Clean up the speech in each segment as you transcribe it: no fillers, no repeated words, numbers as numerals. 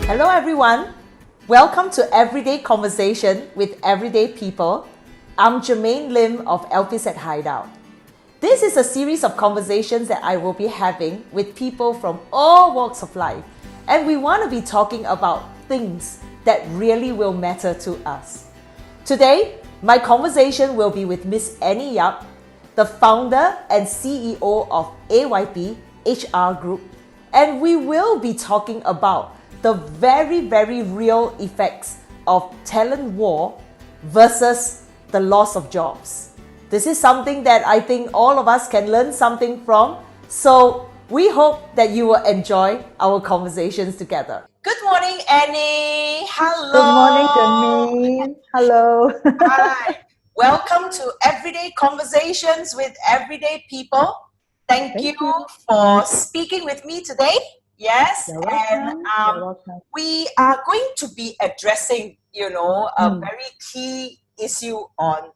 Hello everyone, welcome to Everyday Conversation with Everyday People. I'm Germaine Lim of Elpis at Hideout. This is a series of conversations that I will be having with people from all walks of life, and we want to be talking about things that really will matter to us. Today, my conversation will be with Miss Annie Yap, the founder and CEO of AYP HR Group, and we will be talking about the very, very real effects of talent war versus the loss of jobs. This is something that I think all of us can learn something from, so we hope that you will enjoy our conversations together. Good morning, Annie. Hello. Good morning, Germaine. Hello. Hi. Welcome to Everyday Conversations with Everyday People. Thank you Thank you. for speaking with me today. Yes, You're and welcome. You're welcome. we are going to be addressing, a very key issue on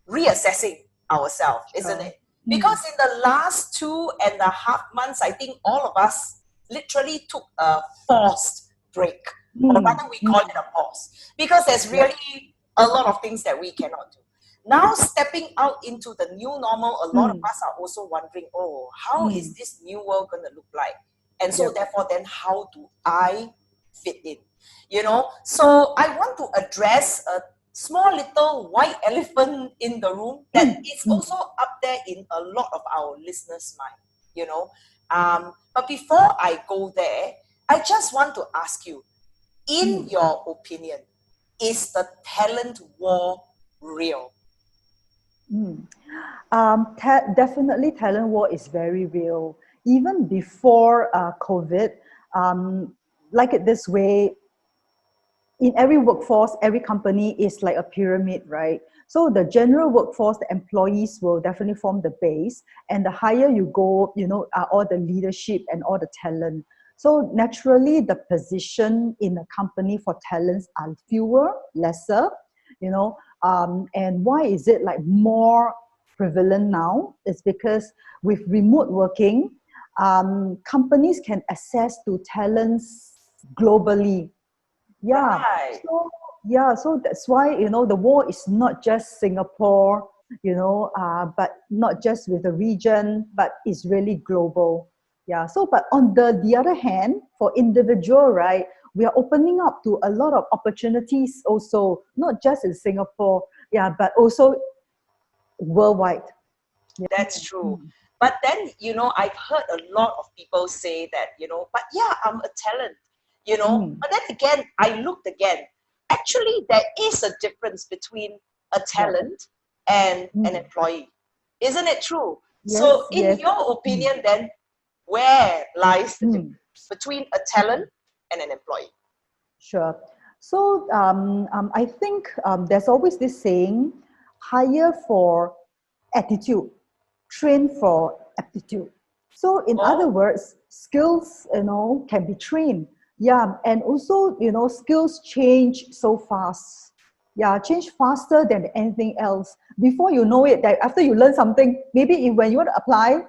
reassessing ourselves, isn't Sure. it? Because in the last 2.5 months, I think all of us literally took a forced break, or rather we call it a pause, because there's Yep. really a lot of things that we cannot do. Now stepping out into the new normal, a lot of us are also wondering, oh, how is this new world going to look like? And so Yep. therefore, then how do I fit in? So I want to address a small little white elephant in the room that is also up there in a lot of our listeners' mind. But before I go there, I just want to ask you, in your opinion, is the talent war real? Definitely, talent war is very real. Even before COVID, like it this way, in every workforce, every company is like a pyramid, right? So the general workforce, the employees will definitely form the base, and the higher you go, are all the leadership and all the talent. So naturally, the position in a company for talents are fewer, lesser, and why is it like more prevalent now? It's because with remote working, companies can access to talents globally. Yeah. Right. So that's why, the war is not just Singapore, but not just with the region, but it's really global. Yeah. So, but on the other hand, for individual, right, we are opening up to a lot of opportunities also, not just in Singapore, yeah, but also worldwide. Yeah. That's true. But then, I've heard a lot of people say that, but yeah, I'm a talent. Mm. But then again, I looked again. Actually, there is a difference between a Yeah. talent and an Mm. employee. Isn't it true? So, Yes, in yes. your opinion, then, where lies the Mm. difference between a talent and an employee? Sure. So I think there's always this saying, hire for attitude, train for aptitude. So in other Oh, words, skills, can be trained. Yeah, and also, skills change so fast. Yeah, change faster than anything else. Before you know it, that after you learn something, maybe when you want to apply,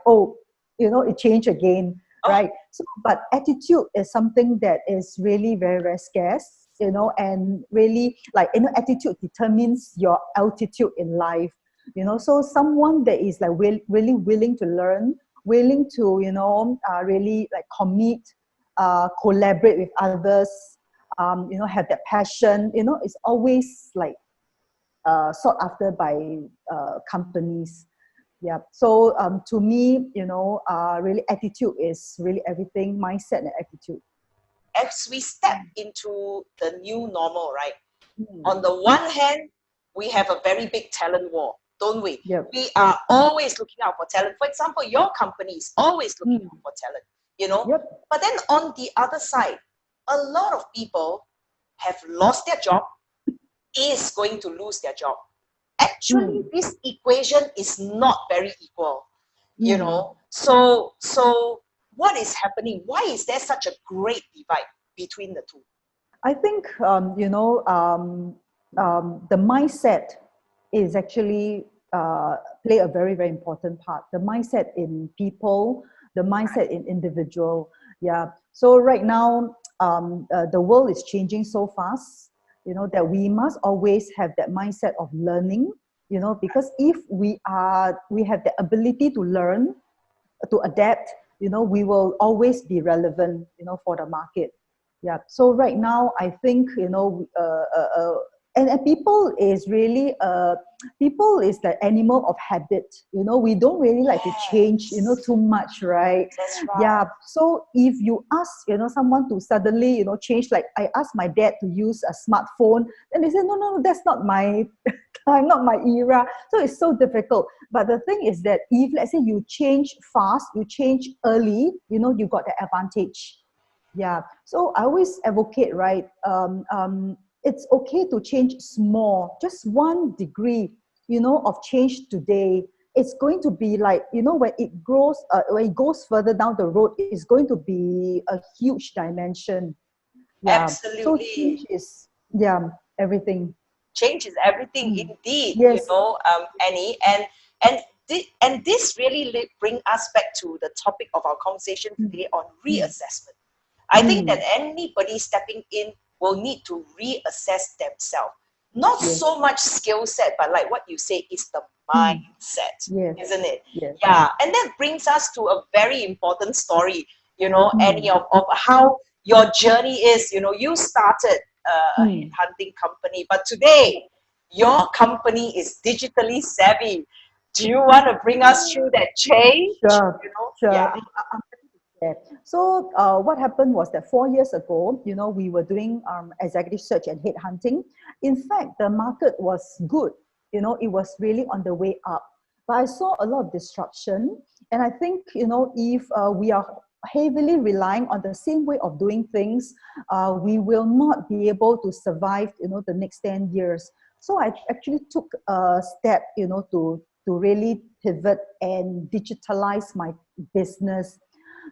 it changed again, oh, right? So, but attitude is something that is really very, very scarce, and really like, attitude determines your altitude in life. So someone that is like really willing to learn, willing to really like commit, collaborate with others, have that passion, is always like sought after by companies. Yeah. So to me, really attitude is really everything. Mindset and attitude. as we step into the new normal, right? Mm. On the one hand, we have a very big talent war, don't we? Yep. We are always looking out for talent. For example, your company is always looking Mm. out for talent. Yep. But then on the other side, a lot of people have lost their job, is going to lose their job. Actually, Mm. this equation is not very equal, you Mm. know. So what is happening? Why is there such a great divide between the two? I think the mindset is actually play a very, very important part. The mindset in people, the mindset in individual. Yeah. So right now, the world is changing so fast, that we must always have that mindset of learning, because if we have the ability to learn, to adapt, we will always be relevant, for the market. Yeah. So right now, I think, and people is really, people is the animal of habit. We don't really like to change, too much, right? That's right. Yeah. So if you ask, someone to suddenly, change, like I asked my dad to use a smartphone, then they say, no, no, that's not my time, not my era. So it's so difficult. But the thing is that if, let's say, you change fast, you change early, you got the advantage. Yeah. So I always advocate, right? It's okay to change small, just 1 degree, of change today. It's going to be like, when it grows, when it goes further down the road, it's going to be a huge dimension. Yeah. So change Absolutely. is, yeah, everything. Change is everything Mm. indeed, Yes. Annie. And this really bring us back to the topic of our conversation Mm. today on Mm. reassessment. I think that Mm. anybody stepping in will need to reassess themselves. Not Yes. so much skill set, but like what you say is the Mm. mindset, Yes. isn't it? Yes. Yeah. And that brings us to a very important story, Annie, Mm. of how your journey is. You started a Mm. headhunting company, but today your company is digitally savvy. Do you want to bring us through that change? Sure. Yeah. Sure. Yeah. So what happened was that 4 years ago, we were doing executive search and headhunting. In fact, the market was good. It was really on the way up. But I saw a lot of disruption. And I think, if we are heavily relying on the same way of doing things, we will not be able to survive, the next 10 years. So I actually took a step, to really pivot and digitalize my business.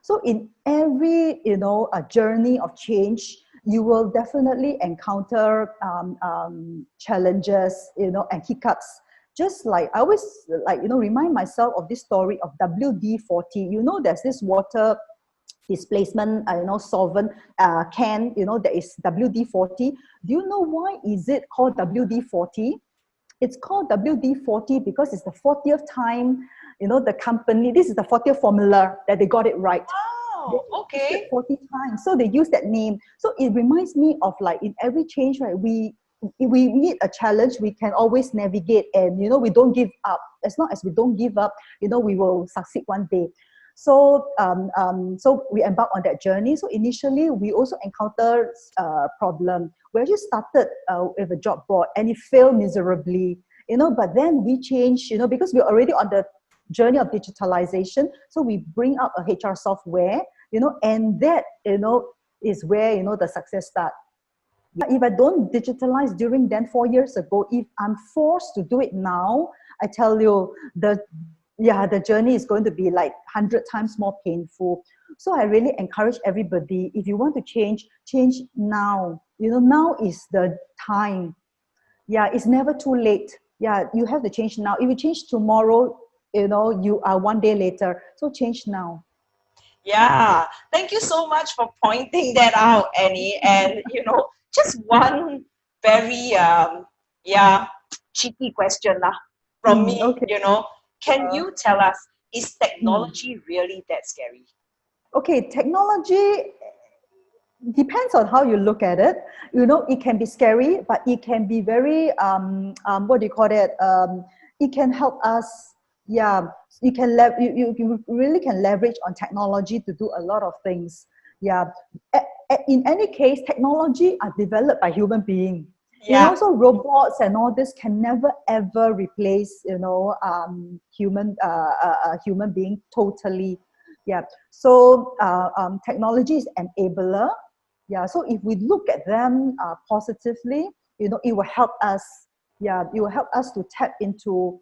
So in every, a journey of change, you will definitely encounter challenges, and hiccups. Just like I always like, remind myself of this story of WD-40. There's this water displacement, solvent can, that is WD-40. Do you know why is it called WD-40? It's called WD-40 because it's the 40th time, the company, this is the 40th formula that they got it right. They Oh, used it okay. 40 times. So they use that name. So it reminds me of, like, in every change, right, we meet a challenge, we can always navigate, and we don't give up. As long as we don't give up, we will succeed one day. So so we embark on that journey. So initially we also encountered problem. We actually started with a job board and it failed miserably, but then we changed, because we're already on the journey of digitalization. So we bring up a HR software, and that, is where, the success starts. If I don't digitalize during then 4 years ago, if I'm forced to do it now, I tell you, the journey is going to be like 100 times more painful. So I really encourage everybody, if you want to change now. Now is the time. Yeah, it's never too late. Yeah, you have to change now. If you change tomorrow, you are one day later. So change now. Yeah. Thank you so much for pointing that out, Annie. And just one very yeah, cheeky question lah from me, Okay. Can you tell us, is Mm. technology really that scary? Okay, technology depends on how you look at it. It can be scary, but it can be very what do you call it? It can help us. Yeah, you really can leverage on technology to do a lot of things. Yeah, in any case, technology are developed by human being. Yeah. So robots and all this can never ever replace human being totally. Yeah. So technology is enabler. Yeah. So if we look at them positively, it will help us. Yeah, it will help us to tap into.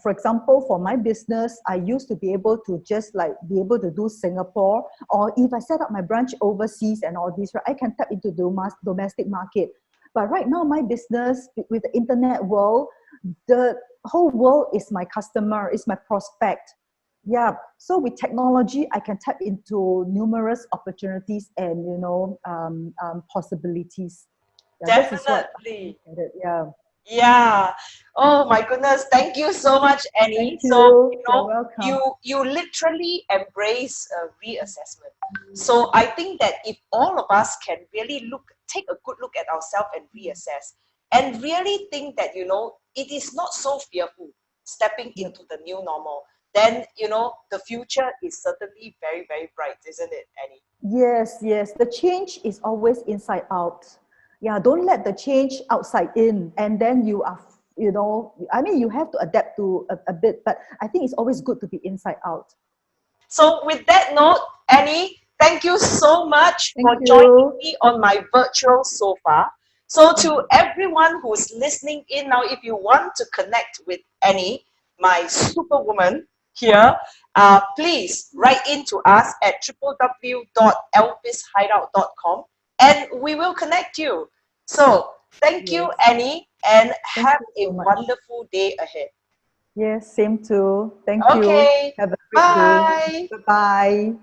For example, for my business, I used to be able to just like be able to do Singapore, or if I set up my branch overseas and all this, right, I can tap into the domestic market. But right now, my business with the internet world, the whole world is my customer, is my prospect. Yeah. So with technology, I can tap into numerous opportunities and possibilities. Yeah, this is what I Definitely. look at it. Yeah. Yeah. Oh my goodness. Thank you so much, Annie. Thank So, you. You're you welcome. you literally embrace reassessment. So I think that if all of us can really take a good look at ourselves and reassess, and really think that, it is not so fearful stepping Yep. into the new normal, then, the future is certainly very, very bright, isn't it, Annie? Yes, yes. The change is always inside out. Yeah, don't let the change outside in. And then I mean, you have to adapt to a bit, but I think it's always good to be inside out. So with that note, Annie, thank you so much Thank for joining you. me on my virtual sofa. So to everyone who's listening in now, if you want to connect with Annie, my superwoman here, please write into us at www.elpishideout.com and we will connect you. So thank you, Yes. Annie, and Thank have you a so much. wonderful day ahead. Yes, same too. Thank you. Okay, Have a great day. bye. Bye bye.